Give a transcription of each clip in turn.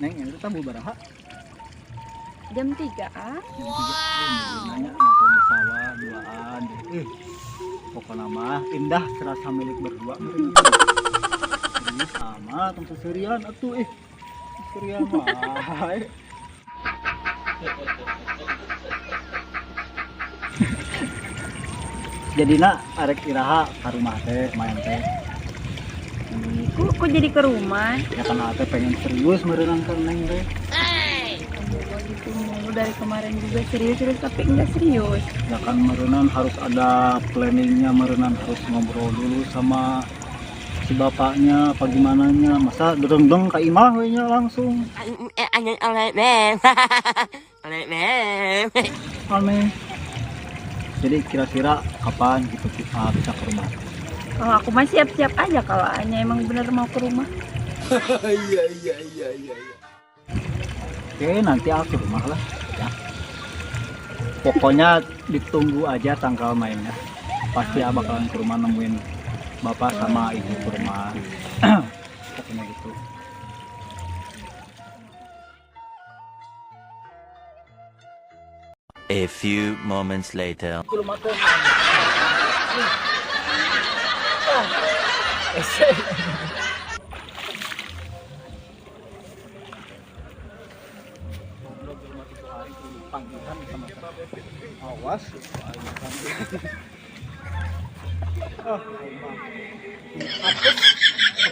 Neng, yang itu tamu baraha. Jam 3 ah. Nanya nongkrong di sawah duaan. Pokoknya mah indah serasa milik berdua. Ini sama tong seserian atuh seserian mah. Jadi nak arek iraha ka rumah teh main teh. Kok jadi ke rumah? Ya kan teh pengen serius meureunang ka neng teh. Gitu mulu dari kemarin juga serius tapi enggak serius. Ya kan meureunang harus ada planningnya, meureunang harus ngobrol dulu sama si bapaknya apa gimananya. Masa dereng-deng ka imah we nya langsung. Aneh. Jadi kira-kira kapan gitu kita bisa ke rumah? Kalau aku mah siap-siap aja kalau hanya emang bener mau ke rumah. Iya. Oke, nanti aku ke rumah lah ya. Pokoknya ditunggu aja tanggal mainnya. Pasti abah bakalan ke rumah nemuin bapak sama ibu ke rumah. Pokoknya gitu. A few moments later. Panggilan sama awas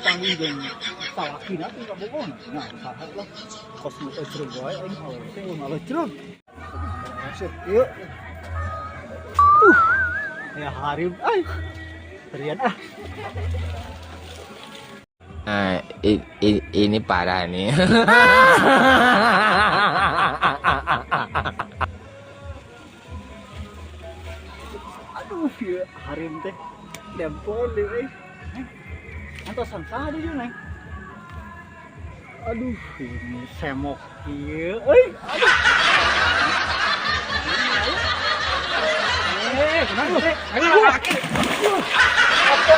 panggil dan salakin aku nggak bohong nah sahat lah kos muka ceruk gue aing kalau malah ceruk masuk yuk ya hari terian Ini parah nih. aduh ya harim teh dempol deh antosan sah dia neng aduh ini semok iya aduh kenapa? Ayo laki. Apa?